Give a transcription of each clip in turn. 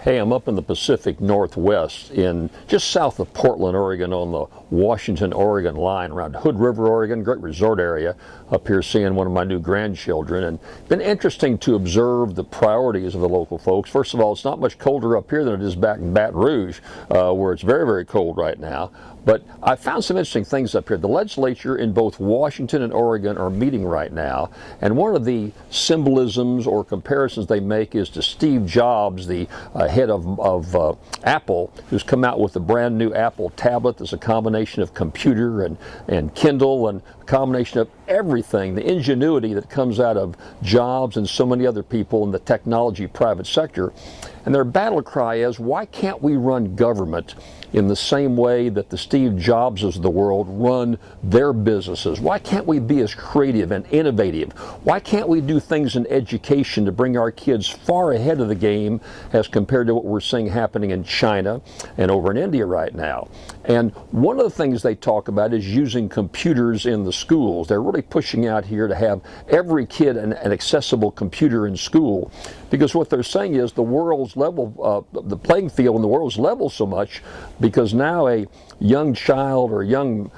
Hey, I'm up in the Pacific Northwest in just south of Portland, Oregon on the Washington-Oregon line around Hood River, Oregon, great resort area up here seeing one of my new grandchildren. And been interesting to observe the priorities of the local folks. First of all, it's not much colder up here than it is back in Baton Rouge, where it's very, very cold right now. But I found some interesting things up here. The legislature in both Washington and Oregon are meeting right now, and one of the symbolisms or comparisons they make is to Steve Jobs, the head of Apple, who's come out with a brand new Apple tablet that's a combination of computer and Kindle and a combination of everything, the ingenuity that comes out of Jobs and so many other people in the technology private sector. And their battle cry is, why can't we run government in the same way that the Steve Jobses of the world run their businesses? Why can't we be as creative and innovative? Why can't we do things in education to bring our kids far ahead of the game as compared to what we're seeing happening in China and over in India right now? And one of the things they talk about is using computers in the schools. They're really pushing out here to have every kid an accessible computer in school, because what they're saying is the world's level, the playing field in the world's level so much, because now a young child or young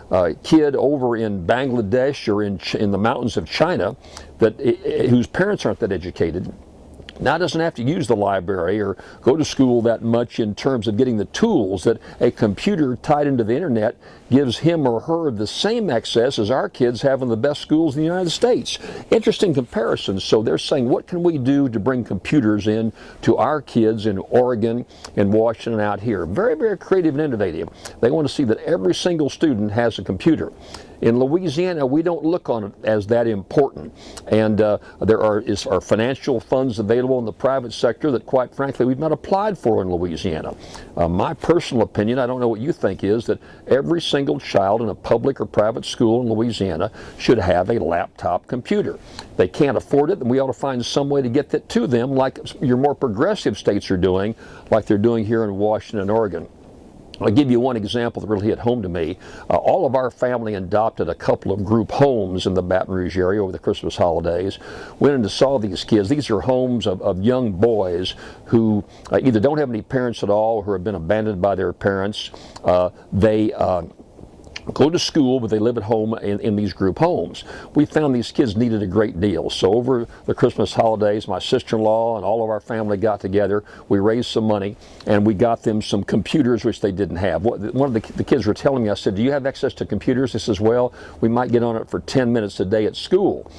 kid over in Bangladesh or in the mountains of China whose parents aren't that educated now doesn't have to use the library or go to school that much in terms of getting the tools that a computer tied into the internet gives him or her the same access as our kids have in the best schools in the United States. Interesting comparisons. So they're saying, what can we do to bring computers in to our kids in Oregon and Washington out here? Very, very creative and innovative. They want to see that every single student has a computer. In Louisiana, we don't look on it as that important, and there are financial funds available in the private sector that, quite frankly, we've not applied for in Louisiana. My personal opinion, I don't know what you think, is that every single child in a public or private school in Louisiana should have a laptop computer. They can't afford it, and we ought to find some way to get that to them, like your more progressive states are doing, like they're doing here in Washington and Oregon. I'll give you one example that really hit home to me. All of our family adopted a couple of group homes in the Baton Rouge area over the Christmas holidays. Went in to saw these kids. These are homes of young boys who either don't have any parents at all or who have been abandoned by their parents. They go to school, but they live at home in these group homes. We found these kids needed a great deal. So over the Christmas holidays, my sister-in-law and all of our family got together. We raised some money, and we got them some computers, which they didn't have. One of the kids were telling me, I said, do you have access to computers? He says, well, we might get on it for 10 minutes a day at school.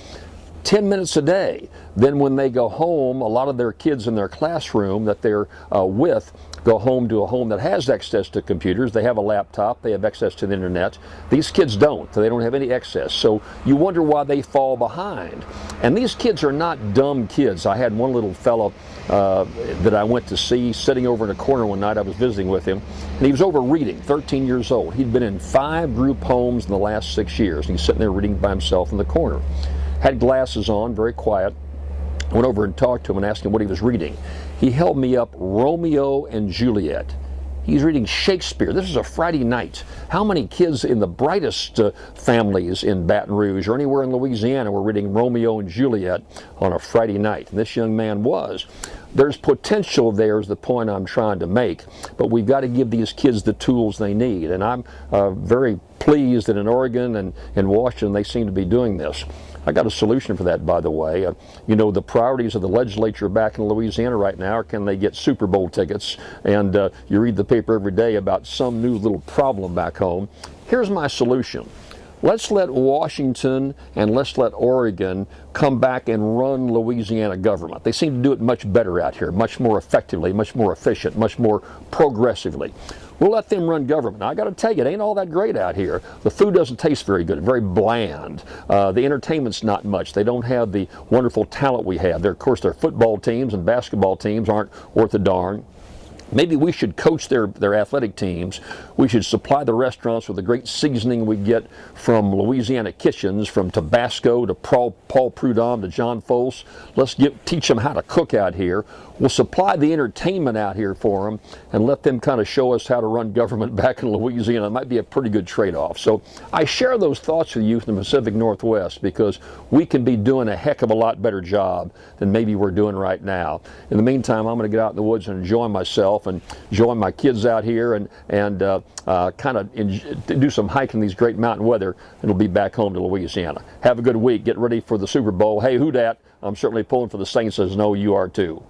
10 minutes a day. Then when they go home, a lot of their kids in their classroom that they're with go home to a home that has access to computers. They have a laptop, they have access to the internet. These kids don't. They don't have any access. So you wonder why they fall behind. And these kids are not dumb kids. I had one little fellow that I went to see sitting over in a corner one night. I was visiting with him, and he was over reading, 13 years old. He'd been in 5 group homes in the last 6 years, and he's sitting there reading by himself in the corner. Had glasses on, very quiet. Went over and talked to him and asked him what he was reading. He held me up Romeo and Juliet. He's reading Shakespeare. This is a Friday night. How many kids in the brightest families in Baton Rouge or anywhere in Louisiana were reading Romeo and Juliet on a Friday night? And this young man was. There's potential there is the point I'm trying to make, but we've got to give these kids the tools they need. And I'm very pleased that in Oregon and in Washington they seem to be doing this. I got a solution for that, by the way. You know, the priorities of the legislature back in Louisiana right now are, can they get Super Bowl tickets? And you read the paper every day about some new little problem back home. Here's my solution. Let's let Washington and let's let Oregon come back and run Louisiana government. They seem to do it much better out here, much more effectively, much more efficient, much more progressively. We'll let them run government. Now, I got to tell you, it ain't all that great out here. The food doesn't taste very good, very bland. The entertainment's not much. They don't have the wonderful talent we have. Of course, their football teams and basketball teams aren't worth a darn. Maybe we should coach their athletic teams. We should supply the restaurants with the great seasoning we get from Louisiana kitchens, from Tabasco to Paul Prudhomme to John Foles. Let's teach them how to cook out here. We'll supply the entertainment out here for them and let them kind of show us how to run government back in Louisiana. It might be a pretty good trade-off. So I share those thoughts with you from the Pacific Northwest because we can be doing a heck of a lot better job than maybe we're doing right now. In the meantime, I'm going to get out in the woods and enjoy myself and join my kids out here and kind of do some hiking in these great mountain weather, and we'll be back home to Louisiana. Have a good week. Get ready for the Super Bowl. Hey, who dat? I'm certainly pulling for the Saints, as I know you are too.